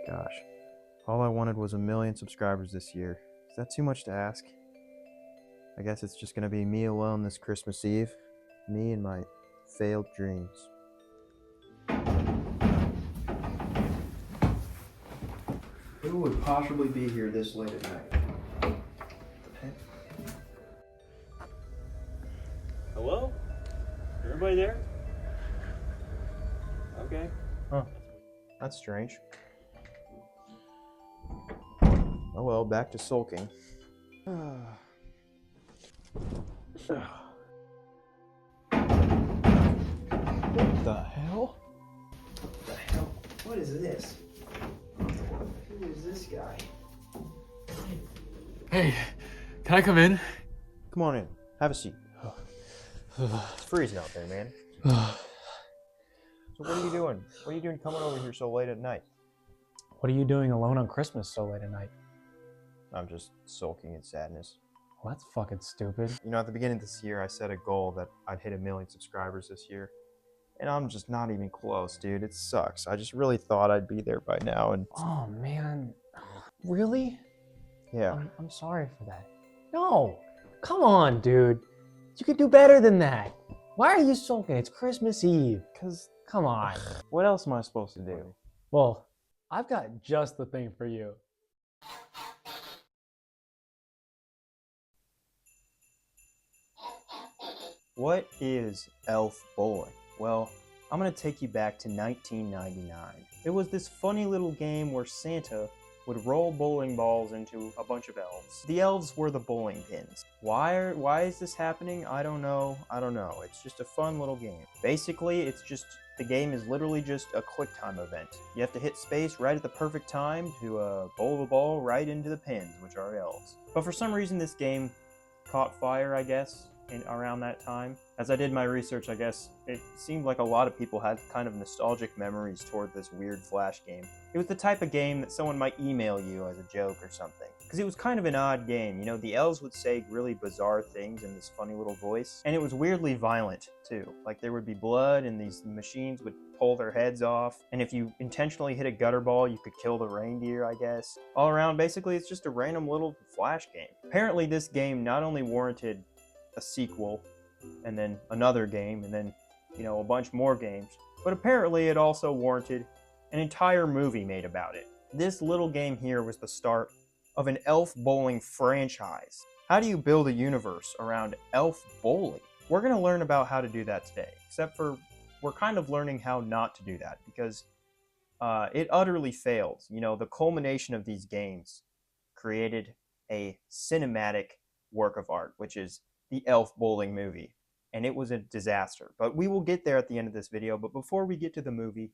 Gosh, all I wanted was 1,000,000 subscribers this year. Is that too much to ask? I guess it's just gonna be me alone this Christmas Eve. Me and my failed dreams. Who would possibly be here this late at night? Hello? Everybody there? Okay. Huh. That's strange. Oh well, back to sulking. What the hell? What the hell? What is this? Who is this guy? Hey, can I come in? Come on in. Have a seat. It's freezing out there, man. So what are you doing? What are you doing coming over here so late at night? What are you doing alone on Christmas so late at night? I'm just sulking in sadness. Well, that's fucking stupid. You know, at the beginning of this year, I set a goal that I'd hit 1,000,000 subscribers this year. And I'm just not even close, dude. It sucks. I just really thought I'd be there by now, and Oh, man. Really? yeah. I'm sorry for that. No! Come on, dude. You could do better than that. Why are you sulking? It's Christmas Eve. Because Come on. what else am I supposed to do? Well, I've got just the thing for you. What is Elf Bowling? Well, I'm going to take you back to 1999. It was this funny little game where Santa would roll bowling balls into a bunch of elves. The elves were the bowling pins. Why is this happening? I don't know. It's just a fun little game. Basically, the game is literally just a quick time event. You have to hit space right at the perfect time to bowl the ball right into the pins, which are elves. But for some reason, this game caught fire, I guess, around that time. As I did my research, I guess it seemed like a lot of people had kind of nostalgic memories toward this weird Flash game. It was the type of game that someone might email you as a joke or something. Because it was kind of an odd game. You know, the elves would say really bizarre things in this funny little voice. And it was weirdly violent, too. Like, there would be blood, and these machines would pull their heads off. And if you intentionally hit a gutter ball, you could kill the reindeer, I guess. All around, basically, it's just a random little Flash game. Apparently, this game not only warranted a sequel, and then another game, and then, you know, a bunch more games, but apparently it also warranted an entire movie made about it. This little game here was the start of an elf bowling franchise. How do you build a universe around elf bowling? We're going to learn about how to do that today, except for we're kind of learning how not to do that, because it utterly failed. You know, the culmination of these games created a cinematic work of art, which is the Elf Bowling movie, and it was a disaster. But we will get there at the end of this video. But before we get to the movie,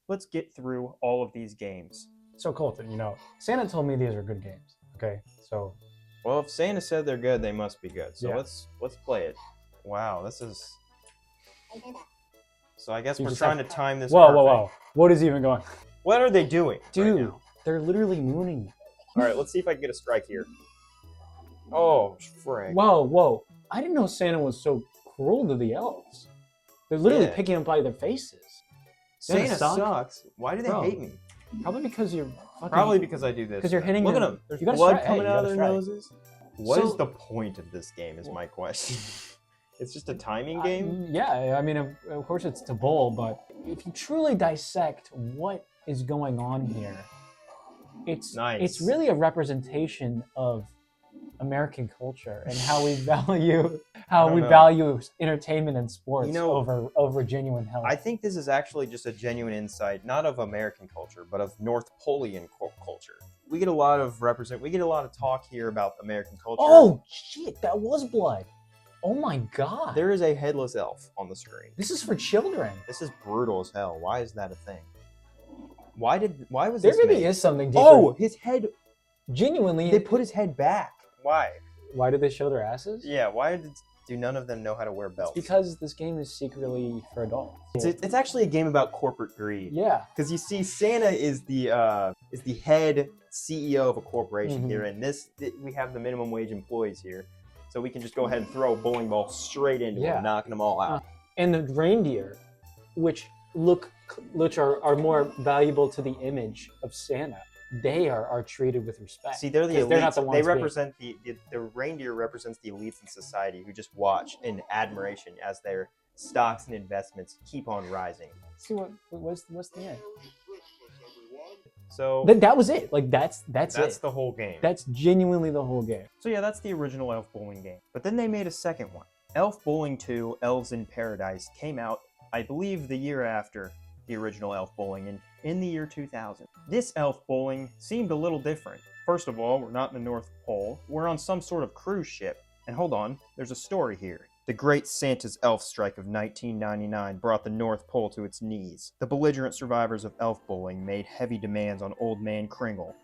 let's get through all of these games. So, Colton, you know, Santa told me these are good games. Okay, so Well, if Santa said they're good, they must be good. So Yeah. let's play it. Wow, this is. So I guess You we're just trying have- to time this. whoa, perfect. whoa, whoa! What is even going? What are they doing, Dude, right now? they're literally mooning you. All right, let's see if I can get a strike here. Oh, frick. Whoa, whoa! I didn't know Santa was so cruel to the elves. They're literally Yeah. picking them by their faces. Santa suck? sucks. Why do they Bro. hate me? Probably because you're fucking. Probably because I do this. 'Cause you're hitting Look your- at them. There's you gotta blood strike- coming hey, out you of their gotta noses. What is So- the point of this game is my question. It's just a timing game? Yeah, I mean, of course it's to bowl, but if you truly dissect what is going on here, it's Nice. really a representation of American culture and how we value don't know. entertainment and sports You know, over genuine health. I think this is actually just a genuine insight, not of American culture, but of North Polian culture. We get a lot of talk here about American culture. Oh shit, that was blood. Oh my god. There is a headless elf on the screen. This is for children. This is brutal as hell. Why is that a thing? Why was There this really made? is something different. Oh, his head. Genuinely. They put his head back. Why? Why did they show their asses? Yeah, do none of them know how to wear belts? Because this game is secretly for adults. It's actually a game about corporate greed. Yeah. Because you see, Santa is the head CEO of a corporation Mhm. here, and we have the minimum wage employees here, so we can just go ahead and throw a bowling ball straight into Yeah. them, knocking them all out. And the reindeer, which which are more valuable to the image of Santa, they are treated with respect. See, they're the 'Cause elites. they're not the ones They being- represent the reindeer represents the elites in society who just watch in admiration as their stocks and investments keep on rising. See what's the end? So That was it. Like that's it. the whole game. That's genuinely the whole game. So yeah, that's the original Elf Bowling game. But then they made a second one. Elf Bowling 2: Elves in Paradise came out, I believe, the year after the original Elf Bowling, in the year 2000. This Elf Bowling seemed a little different. First of all, we're not in the North Pole. We're on some sort of cruise ship. And hold on, there's a story here. The Great Santa's Elf Strike of 1999 brought the North Pole to its knees. The belligerent survivors of Elf Bowling made heavy demands on Old Man Kringle.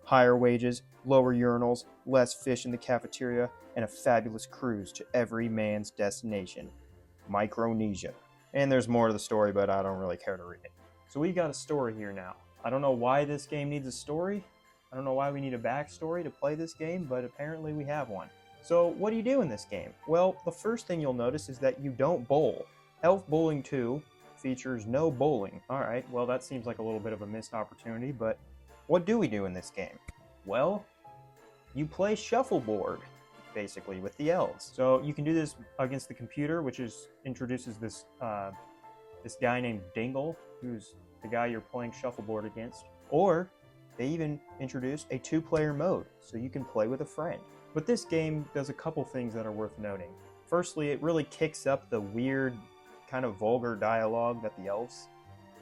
Higher wages, lower urinals, less fish in the cafeteria, and a fabulous cruise to every man's destination, Micronesia. And there's more to the story, but I don't really care to read it. So we've got a story here now. I don't know why this game needs a story. I don't know why we need a backstory to play this game, but apparently we have one. So what do you do in this game? Well, the first thing you'll notice is that you don't bowl. Elf Bowling 2 features no bowling. Alright, well that seems like a little bit of a missed opportunity, but what do we do in this game? Well, you play shuffleboard, basically, with the elves. So you can do this against the computer, which introduces this this guy named Dingle, who's the guy you're playing shuffleboard against. Or they even introduce a 2-player mode, so you can play with a friend. But this game does a couple things that are worth noting. Firstly, it really kicks up the weird, kind of vulgar dialogue that the elves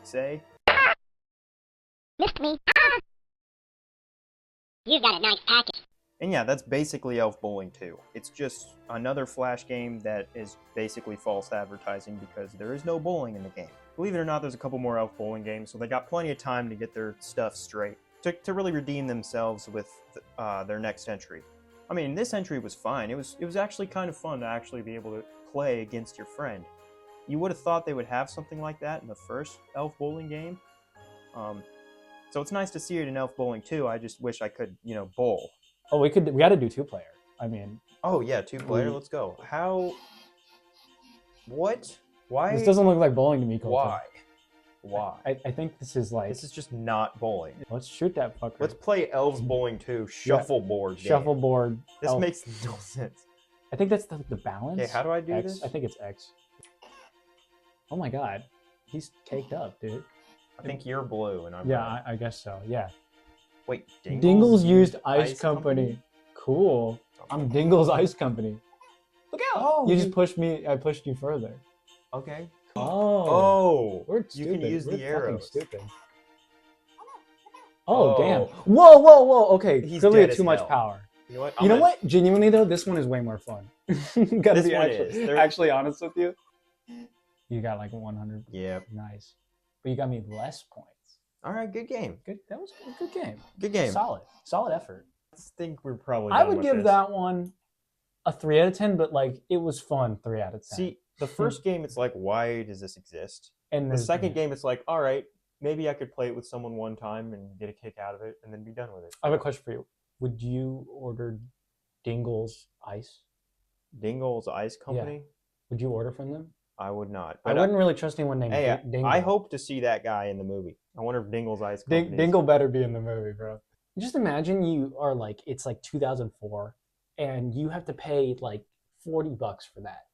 say. Missed me. You got a nice package. And yeah, that's basically Elf Bowling 2. It's just another Flash game that is basically false advertising because there is no bowling in the game. Believe it or not, there's a couple more Elf Bowling games, so they got plenty of time to get their stuff straight, to really redeem themselves with their next entry. I mean, this entry was fine. It was actually kind of fun to actually be able to play against your friend. You would have thought they would have something like that in the first Elf Bowling game. So it's nice to see it in Elf Bowling 2. I just wish I could, bowl. Oh, we got to do 2-player. I mean, Oh yeah, 2-player. Let's go. How? What? Why? this doesn't look like bowling to me, Colton. Why? Why? I think this is like, This is just not bowling. let's shoot that fucker. Let's play Elves Bowling 2 shuffleboard game. Shuffleboard. This elf. makes no sense. I think that's the balance. Okay, how do I do X. this? I think it's X. Oh my god, he's caked up, dude. I think you're blue and I'm Yeah, red. I guess so. Yeah. Wait, Dingle's used Ice Company. Cool. I'm Dingle's Ice Company. Look out! Oh, you just pushed me. I pushed you further. Okay. Oh. Oh, We're you stupid. can use We're the fucking arrows. stupid. Oh, Oh. damn! Whoa! Okay, He's clearly dead had as too much hell. power. You know what? You know what? Genuinely though, this one is way more fun. Gotta This be one is. There- actually honest with you. You got like 100. Yeah. Nice. But you got me less points. All right, good game. Good. That was a good game. Good game. Solid effort. I think we're probably. I done would with give this. that one a 3 out of 10, but like it was fun 3 out of 10. See, the first game, it's like, why does this exist? and The there's- second game, it's like, all right, maybe I could play it with someone one time and get a kick out of it, and then be done with it. I have a question for you. Would you order Dingle's Ice? Dingle's Ice Company? Would you order from them? I would not. I wouldn't really trust anyone named Hey, Dingle. I hope to see that guy in the movie. I wonder if Dingle's Ice Company. is- Dingle better be in the movie, bro. Just imagine you are like, it's like 2004, and you have to pay like $40 for that.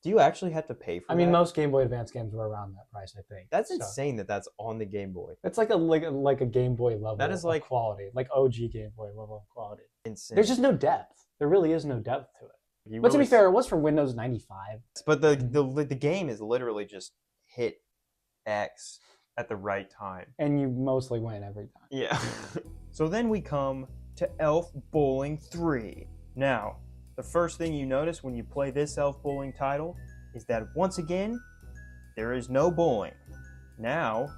Do you actually have to pay for I mean, that? most Game Boy Advance games were around that price, I think. That's So, insane that that's on the Game Boy. It's like a Game Boy level. That is of like- quality, like OG Game Boy level of quality. Insane. There's just no depth. There really is no depth to it. You But to really be fair, it was for Windows 95. But the game is literally just hit X at the right time. And you mostly win every time. Yeah. So then we come to Elf Bowling 3. Now, the first thing you notice when you play this Elf Bowling title is that once again, there is no bowling. Now,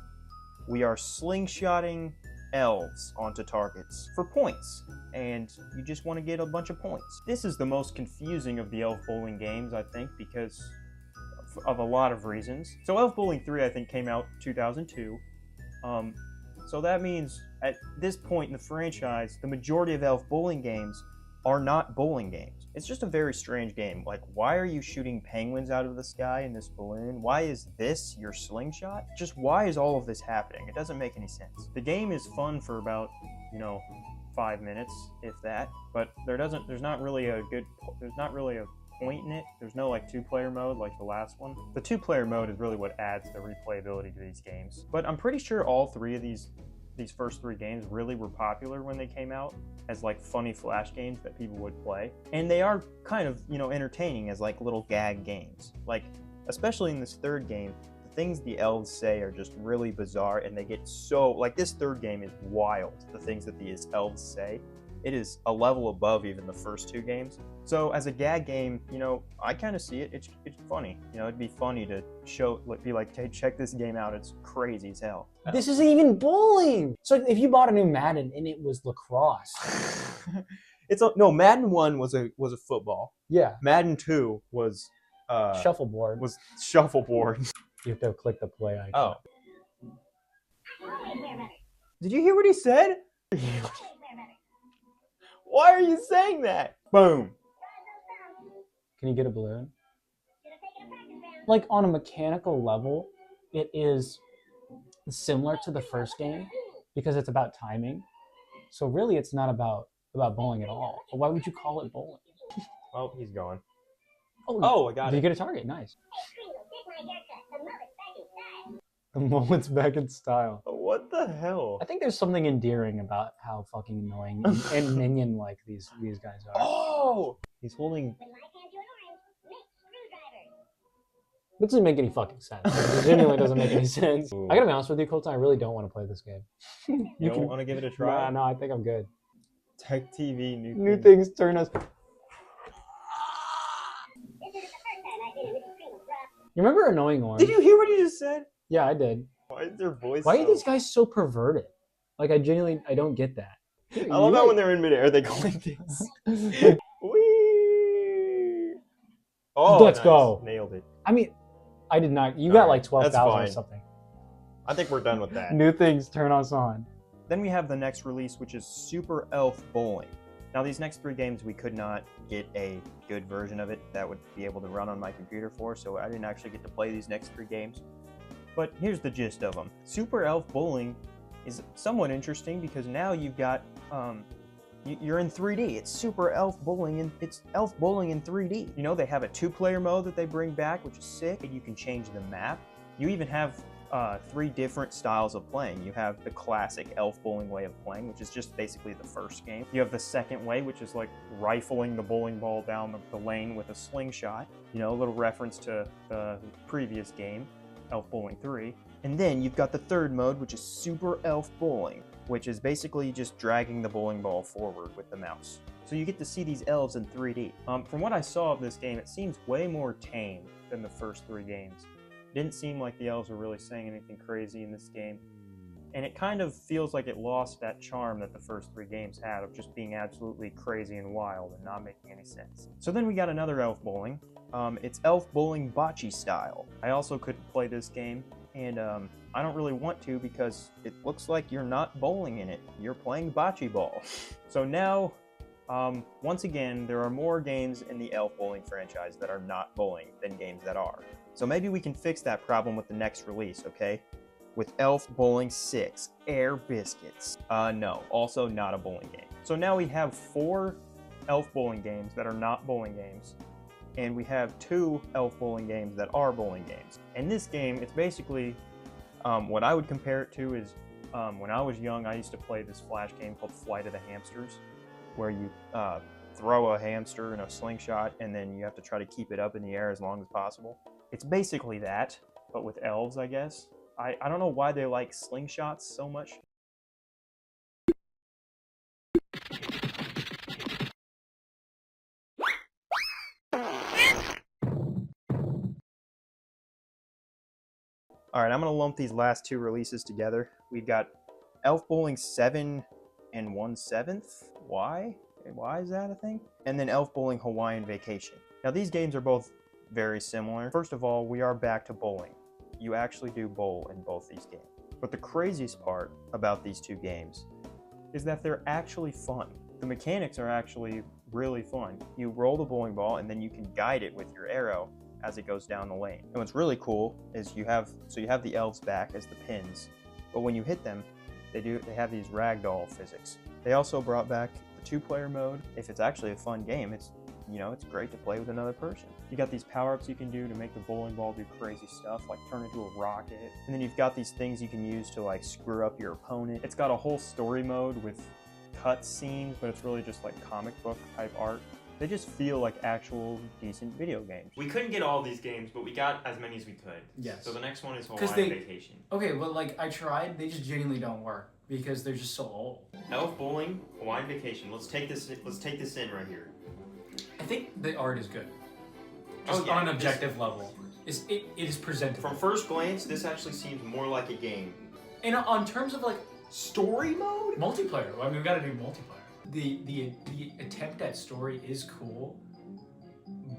we are slingshotting elves onto targets for points, and you just want to get a bunch of points. This is the most confusing of the Elf Bowling games, I think, because of a lot of reasons. So Elf Bowling 3, I think, came out 2002. So that means at this point in the franchise, the majority of Elf Bowling games are not bowling games. It's just a very strange game. Like, why are you shooting penguins out of the sky in this balloon? Why is this your slingshot? Just why is all of this happening? It doesn't make any sense. The game is fun for about, 5 minutes, if that, but there's not really a point in it. There's no like 2-player mode like the last one. The 2-player mode is really what adds the replayability to these games. But I'm pretty sure all three of these first 3 games really were popular when they came out as like funny flash games that people would play. And they are kind of, entertaining as like little gag games. Like, especially in this third game, the things the elves say are just really bizarre, and they get so, like, this third game is wild, the things that these elves say. It is a level above even the first 2 games. So as a gag game, I kind of see it. It's funny. It'd be funny to be like, hey, check this game out. It's crazy as hell. This isn't even bowling. So if you bought a new Madden and it was lacrosse. No, Madden 1 was a football. Yeah. Madden 2 was Shuffleboard. was shuffleboard. You have to click the play icon. Oh. Did you hear what he said? Why are you saying that? Boom. Can you get a balloon? Like, on a mechanical level, it is similar to the first game because it's about timing. So really, it's not about bowling at all. But why would you call it bowling? Oh, he's gone. Oh, I got did it. you get a target? Nice. The moment's back in style. What the hell? I think there's something endearing about how fucking annoying and minion-like these guys are. Oh! He's holding... It doesn't make any fucking sense. It genuinely doesn't make any sense. Ooh. I gotta be honest with you, Colton, I really don't want to play this game. You don't want to give it a try? No, I think I'm good. Tech TV, New things turn us... You remember Annoying Orange? Did you hear what he just said? Yeah, I did. Why is their voice Why are these guys so perverted? Like, I don't get that. I love that when they're in midair, they go like this. Whee! Oh, Let's go. Nailed it. I mean, I did not. You got like That's 12,000 or fine. something. I think we're done with that. New things turn us on. Then we have the next release, which is Super Elf Bowling. Now, these next 3 games, we could not get a good version of it that would be able to run on my computer for, so I didn't actually get to play these next 3 games. But here's the gist of them. Super Elf Bowling is somewhat interesting because now you've got, you're in 3D. It's Super Elf Bowling, and it's Elf Bowling in 3D. They have a 2-player mode that they bring back, which is sick, and you can change the map. You even have 3 different styles of playing. You have the classic Elf Bowling way of playing, which is just basically the first game. You have the second way, which is like rifling the bowling ball down the lane with a slingshot. A little reference to the previous game, Elf Bowling 3. And then you've got the third mode, which is Super Elf Bowling, which is basically just dragging the bowling ball forward with the mouse. So you get to see these elves in 3D. From what I saw of this game, it seems way more tame than the first 3 games. Didn't seem like the elves were really saying anything crazy in this game. And it kind of feels like it lost that charm that the first 3 games had of just being absolutely crazy and wild and not making any sense. So then we got another Elf Bowling. It's Elf Bowling Bocce style. I also couldn't play this game, and I don't really want to because it looks like you're not bowling in it. You're playing bocce ball. So now, once again, there are more games in the Elf Bowling franchise that are not bowling than games that are. So maybe we can fix that problem with the next release, okay? With Elf Bowling 6, Air Biscuits. No, also not a bowling game. So now we have 4 Elf Bowling games that are not bowling games, and we have 2 Elf Bowling games that are bowling games. And this game, it's basically, what I would compare it to is, when I was young, I used to play this flash game called Flight of the Hamsters, where you throw a hamster in a slingshot, and then you have to try to keep it up in the air as long as possible. It's basically that, but with elves, I guess. I don't know why they like slingshots so much. Alright, I'm going to lump these last 2 releases together. We've got Elf Bowling 7 and 1/7. Why? Why is that a thing? And then Elf Bowling Hawaiian Vacation. Now, these games are both very similar. First of all, we are back to bowling. You actually do bowl in both these games. But the craziest part about these 2 games is that they're actually fun. The mechanics are actually really fun. You roll the bowling ball and then you can guide it with your arrow as it goes down the lane. And what's really cool is you have the elves back as the pins, but when you hit them, they have these ragdoll physics. They also brought back the 2-player mode. If it's actually a fun game, it's great to play with another person. You got these power-ups you can do to make the bowling ball do crazy stuff, like turn into a rocket. And then you've got these things you can use to like screw up your opponent. It's got a whole story mode with cut scenes, but it's really just like comic book type art. They just feel like actual decent video games. We couldn't get all these games, but we got as many as we could. Yes. So the next one is 'Cause Hawaiian they- Vacation. Okay, well, like, I tried. They just genuinely don't work because they're just so old. Elf Bowling, Hawaiian Vacation. Let's take this in right here. I think the art is good. Just Oh, yeah, on an objective level. It is presentable. From first glance, this actually seems more like a game. And on terms of, like, Story mode? multiplayer, I mean, we gotta do multiplayer. The attempt at story is cool,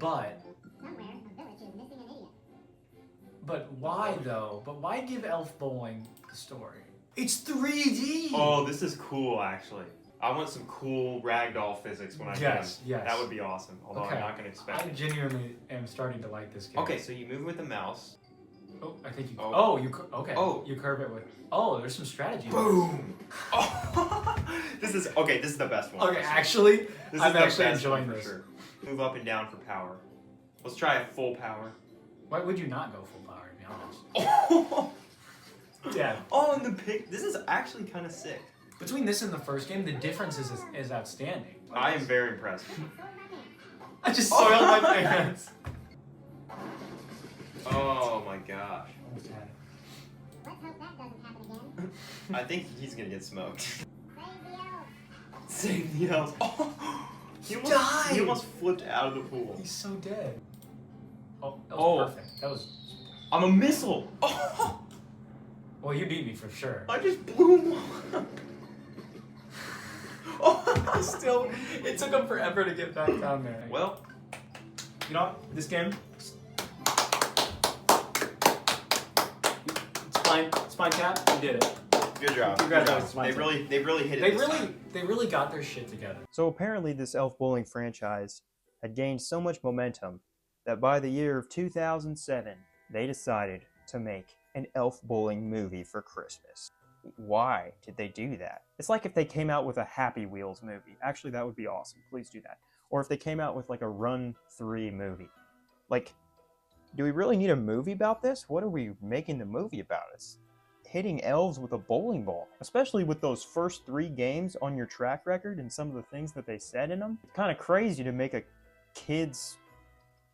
but Somewhere, a village is missing an idiot. but why though? But why give Elf Bowling the story? It's 3D. Oh, this is cool, actually. I want some cool ragdoll physics when I Yes, can. yes. That would be awesome, although Okay. I'm not going to expect I it. genuinely am starting to like this game. Okay, so you move with the mouse. Oh, I think you. Oh. Oh, you. Okay. Oh. You curve it with. Oh, there's some strategy. Boom! Oh, this is the best one. Okay, actually, This is I'm the actually best one enjoying for this. sure. Move up and down for power. Let's try a full power. Why would you not go full power? To be honest. Oh, Yeah. oh, and the pick. This is actually kind of sick. Between this and the first game, the difference is outstanding. I am very impressed. I just soiled my pants. Oh my gosh. Almost had it. Let's hope that doesn't happen again. I think he's gonna get smoked. Save the elves. Save the elves. Oh, he died. almost flipped out of the pool. He's so dead. Oh, that was Oh. perfect. That was. I'm a missile. Oh, Well, you beat me for sure. I just blew him up. Oh, Still, it took him forever to get back down there. Well, You know what? This game. Spine tap. You did it. good job. Congratulations, They really hit it. They this really, time. they really got their shit together. So apparently this Elf Bowling franchise had gained so much momentum that by the year of 2007, they decided to make an Elf Bowling movie for Christmas. Why did they do that? It's like if they came out with a Happy Wheels movie. Actually, that would be awesome. Please do that. Or if they came out with like a Run 3 movie. Like, do we really need a movie about this? What are we making the movie about? It's hitting elves with a bowling ball, especially with those first 3 games on your track record and some of the things that they said in them. It's kind of crazy to make a kids,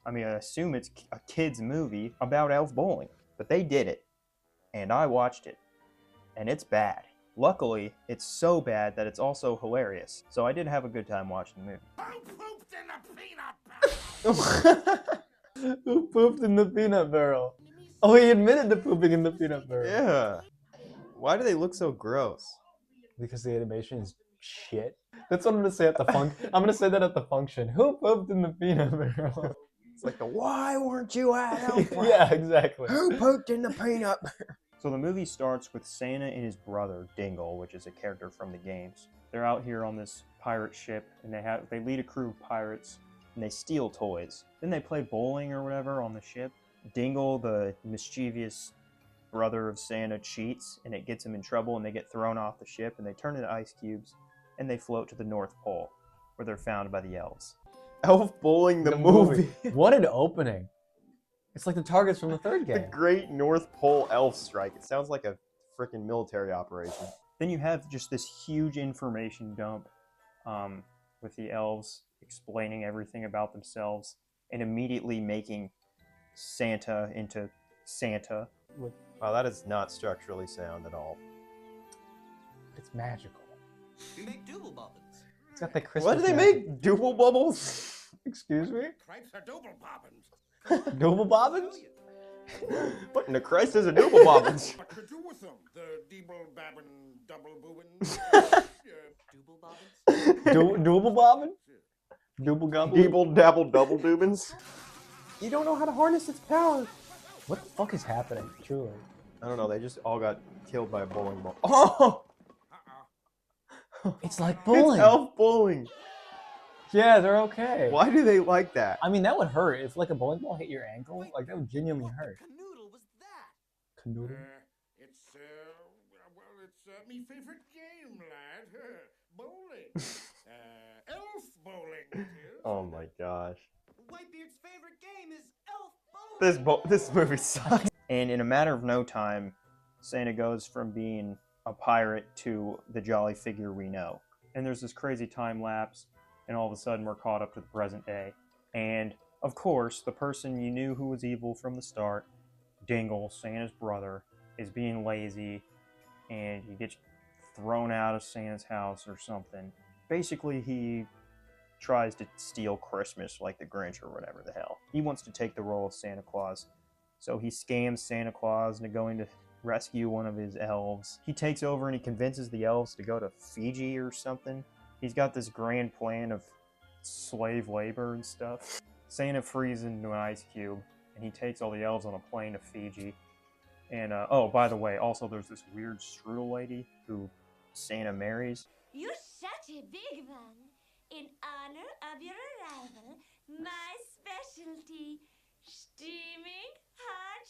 I assume it's a kids movie about elf bowling, but they did it, and I watched it, and it's bad. Luckily, it's so bad that it's also hilarious, so I did have a good time watching the movie. Who pooped in the peanut barrel? Oh, he admitted to pooping in the peanut barrel. Yeah. Why do they look so gross? Because the animation is shit. That's what I'm gonna say at the I'm gonna say that at the function. Who pooped in the peanut barrel? It's like the why weren't you at Elf? Yeah, exactly. Who pooped in the peanut? So the movie starts with Santa and his brother Dingle, which is a character from the games. They're out here on this pirate ship, and they lead a crew of pirates, and they steal toys. Then they play bowling or whatever on the ship. Dingle, the mischievous brother of Santa, cheats, and it gets him in trouble, and they get thrown off the ship, and they turn into ice cubes, and they float to the North Pole, where they're found by the elves. Elf Bowling the movie. What an opening! It's like the targets from the third The game. Great North Pole Elf Strike. It sounds like a freaking military operation. Then you have just this huge information dump with the elves explaining everything about themselves and immediately making Santa into Santa. Wow, that is not structurally sound at all. It's magical. We make doodle bobbins. It's got the Christmas. What do they magic. make? Double bubbles? Excuse me? Cripes are doodle bobbins. Double bobbins? What in the Christ is a double bobbins? What to do with them? The deeble babbin double boobin. Doodle bobbins? Double bobbin? Double gobble? Deeble dabble double doobins? You don't know how to harness its power. What the fuck is happening? Truly. I don't know, they just all got killed by a bowling ball. Oh! It's like It's bowling. elf bowling. Yeah, they're okay. Why do they like that? I mean, that would hurt if like a bowling ball hit your ankle. Like that would genuinely What hurt. canoodle was that? Canoodle. It's me favorite game, lad. Bowling. Elf bowling. it is. Oh my gosh. Whitebeard's favorite game is elf bowling. This movie sucks. And in a matter of no time, Santa goes from being a pirate to the jolly figure we know. And there's this crazy time lapse, and all of a sudden we're caught up to the present day. And of course, the person you knew who was evil from the start, Dingle, Santa's brother, is being lazy, and he gets thrown out of Santa's house or something. Basically, he tries to steal Christmas like the Grinch or whatever the hell. He wants to take the role of Santa Claus. So he scams Santa Claus into going to rescue one of his elves. He takes over and he convinces the elves to go to Fiji or something. He's got this grand plan of slave labor and stuff. Santa freezes into an ice cube, and he takes all the elves on a plane to Fiji. And, oh, by the way, also there's this weird strudel lady who Santa marries. You're such a big one. In honor of your arrival, my specialty, steaming hot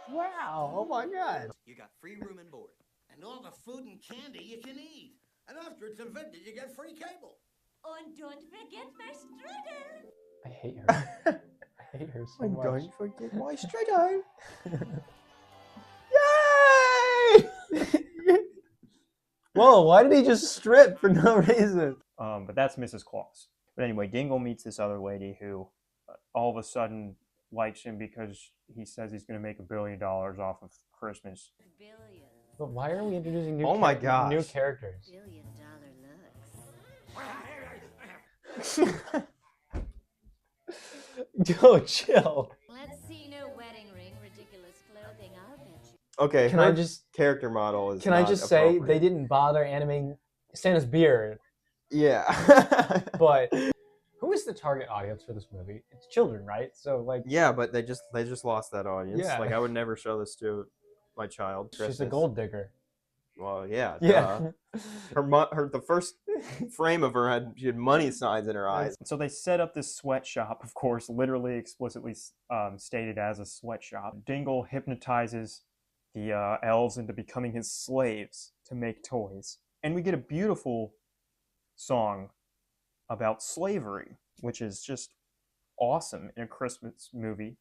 strudel. Wow! Oh my God! You got free room and board. And all the food and candy you can eat. And after it's invented, you get free cable. And don't forget my strudel. I hate her. I hate her so much. Don't forget my strudel. Yay! Whoa, why did he just strip for no reason? But that's Mrs. Claus. But anyway, Dingle meets this other lady who all of a sudden likes him because he says he's going to make $1 billion off of Christmas. Billion. But why are we introducing new? Oh my gosh. New characters. $1 billion looks. Yo, chill. Let's see no wedding ring, ridiculous clothing, I'll bet you. Okay, Can her I just character model is can I not just say appropriate. they didn't bother animating Santa's beard, Yeah. but who is the target audience for this movie? It's children, right? So like, Yeah, but they just lost that audience. Yeah. Like I would never show this to my child. She's a Christmas. gold digger. Well, yeah. yeah. Her the first frame of her she had money signs in her eyes. So they set up this sweatshop, of course, literally explicitly stated as a sweatshop. Dingle hypnotizes the elves into becoming his slaves to make toys, and we get a beautiful song about slavery, which is just awesome in a Christmas movie.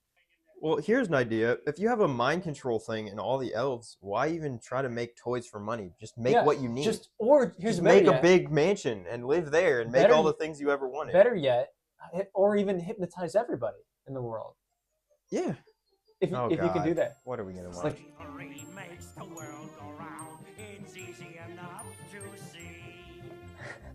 Well, here's an idea. If you have a mind control thing in all the elves, why even try to make toys for money? Just make Yeah, what you need. Or Just make a big mansion and live there and make Better- all the things you ever wanted. Better yet, or even hypnotize everybody in the world. Yeah. If Oh, you can God. do that. What are we gonna It's watch? like Chivalry makes the world go round. It's easy enough to see.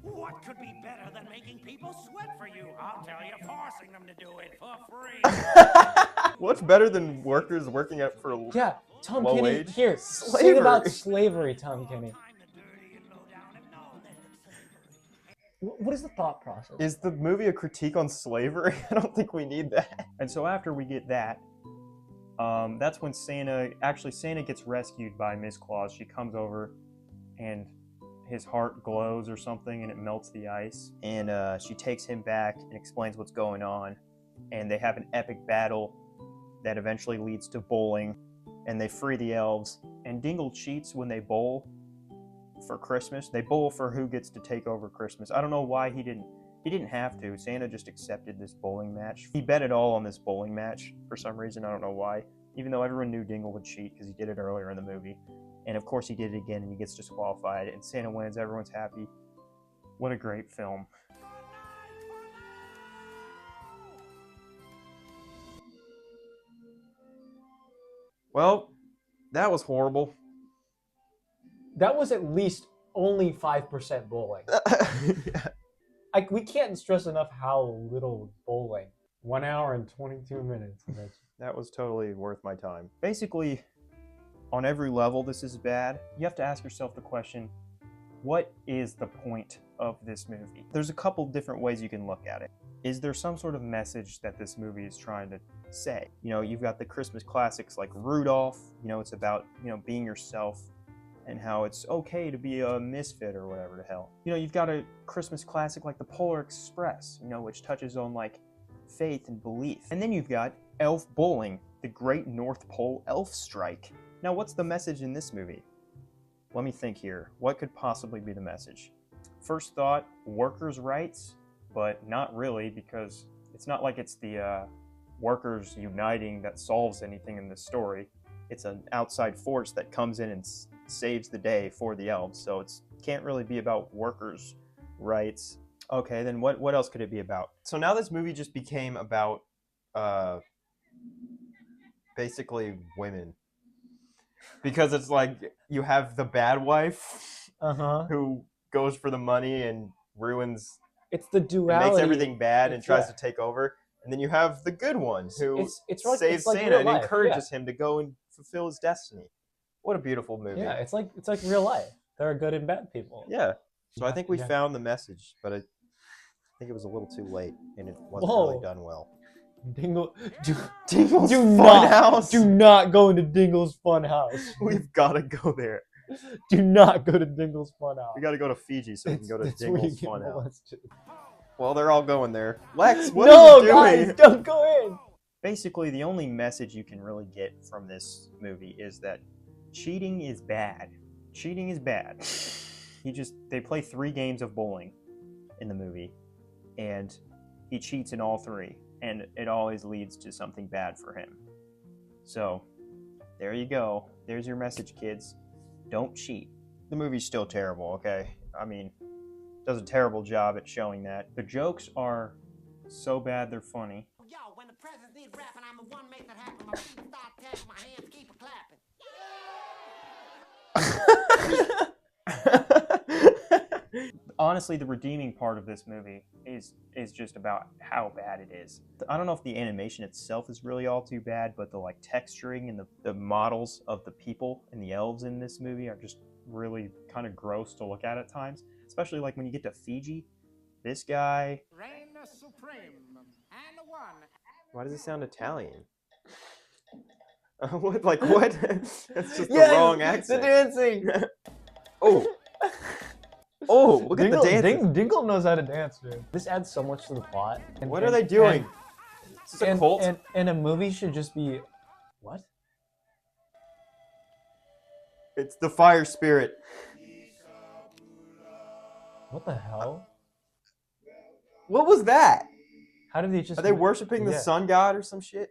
What could be better than making people sweat for you? I'll tell you, forcing them to do it for free. What's better than workers working up for? yeah, Tom Low Kenny. wage? Here, sing about slavery, Tom Kenny. I'm the dirty and low down have known that slavery. What is the thought process? Is the movie a critique on slavery? I don't think we need that. And so after we get that, that's when Santa gets rescued by Miss Claus. She comes over, and his heart glows or something, and it melts the ice. And she takes him back and explains what's going on. And they have an epic battle that eventually leads to bowling, and they free the elves. And Dingle cheats when they bowl for Christmas. They bowl for who gets to take over Christmas. I don't know why he didn't have to. Santa just accepted this bowling match. He bet it all on this bowling match for some reason. I don't know why. Even though everyone knew Dingle would cheat because he did it earlier in the movie. And of course he did it again, and he gets disqualified, and Santa wins. Everyone's happy. What a great film. Well, that was horrible. That was at least only 5% bowling. We can't stress enough how little bowling. 1 hour and 22 minutes. That was totally worth my time. Basically, on every level this is bad. You have to ask yourself the question, what is the point of this movie? There's a couple different ways you can look at it. Is there some sort of message that this movie is trying to say? You know, you've got the Christmas classics like Rudolph, you know, it's about, you know, being yourself and how it's okay to be a misfit or whatever the hell. You know, you've got a Christmas classic like the Polar Express, you know, which touches on like faith and belief. And then you've got Elf Bowling, the Great North Pole Elf Strike. Now, what's the message in this movie? Let me think here. What could possibly be the message? First thought, workers' rights, but not really, because it's not like it's the workers uniting that solves anything in this story. It's an outside force that comes in and saves the day for the elves, so it can't really be about workers' rights. Okay, then what else could it be about? So now this movie just became about basically women. Because it's like you have the bad wife who goes for the money and ruins, It's the duality. makes everything bad and tries yeah. to take over. And then you have the good one who It's like, saves it's like Santa real and life, encourages him to go and fulfill his destiny. What a beautiful movie. Yeah, it's like real life. There are good and bad people. Yeah. So I think we Yeah. found the message, but I think it was a little too late and it wasn't Whoa. really done well. Dingle, Dingle's do Funhouse. do not go into Dingle's Funhouse. We've got to go there. Do not go to Dingle's Funhouse. We got to go to Fiji so we can go to That's where you Dingle's get Funhouse. molested. Well, they're all going there. Lex, what No, are you doing? guys, don't go in. Basically, the only message you can really get from this movie is that cheating is bad. Cheating is bad. They play 3 games of bowling in the movie, and he cheats in all 3, and it always leads to something bad for him. So, there you go. There's your message, kids. Don't cheat. The movie's still terrible, okay? I mean, does a terrible job at showing that. The jokes are so bad they're funny. Yo, when the presidents need rapping, I'm the one make that happen. My feet start tapping, my hands keep clapping. Honestly, the redeeming part of this movie is just about how bad it is. I don't know if the animation itself is really all too bad, but the like texturing and the models of the people and the elves in this movie are just really kind of gross to look at times. Especially like when you get to Fiji, this guy. Reign supreme, and the one. Why does it sound Italian? What? Like what? That's just Yes, the wrong the accent. dancing. Oh. Oh, look at the dancing. Dingle knows how to dance, dude. This adds so much to the plot. And- What are and- they doing? and- Is this a cult? And a movie should just be what? It's the fire spirit. What the hell? What was that? How did he just? Are they worshiping the Yeah. sun god or some shit?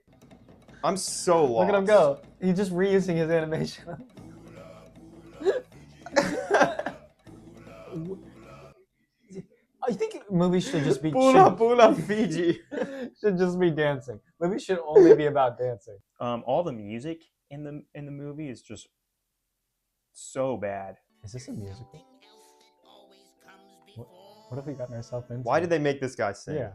I'm so lost. Look at him go. He's just reusing his animation. I think movies should just be Pula Pula Fiji. should just be dancing. Movies should only be about dancing. All the music in the movie is just so bad. Is this a musical? What have we gotten ourselves into? Why did they make this guy sing? Yeah.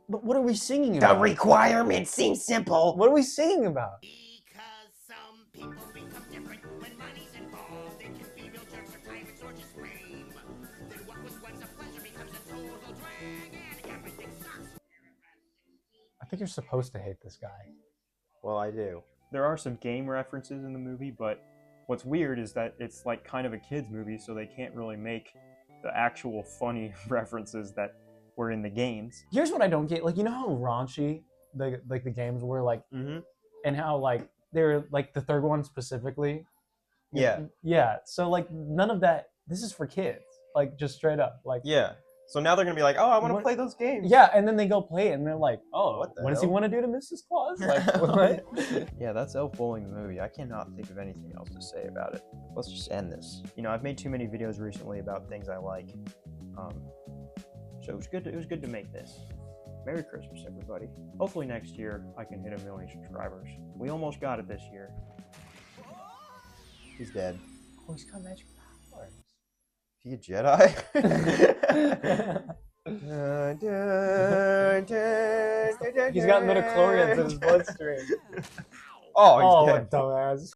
But what are we singing about? requirements seem simple. What are we singing about? Because some people become different when money's involved. They can be real jerks or tyrants or just lame. Then what was once a pleasure becomes a total drag, and everything sucks. I think you're supposed to hate this guy. Well, I do. There are some game references in the movie, but what's weird is that it's like kind of a kids movie, so they can't really make the actual funny references that were in the games. Here's what I don't get. Like, you know how raunchy the games were, like, Mm-hmm. and how like they're like the third one specifically. Yeah. Yeah. So like none of that. This is for kids. Like just straight up. Like Yeah. So now they're gonna be like, oh, I want to What- play those games. yeah, and then they go play it, and they're like, oh, What the what does he hell? want to do to Mrs. Claus? Like what? Yeah, that's Elf Bowling the movie. I cannot think of anything else to say about it. Let's just end this. You know, I've made too many videos recently about things I like. So it was good to make this. Merry Christmas, everybody. Hopefully next year I can hit 1 million subscribers. We almost got it this year. He's dead. Oh, he's got magic powers. Is he a Jedi? He's got midichlorians in his bloodstream. Oh, he's Oh, dead. what dumbass.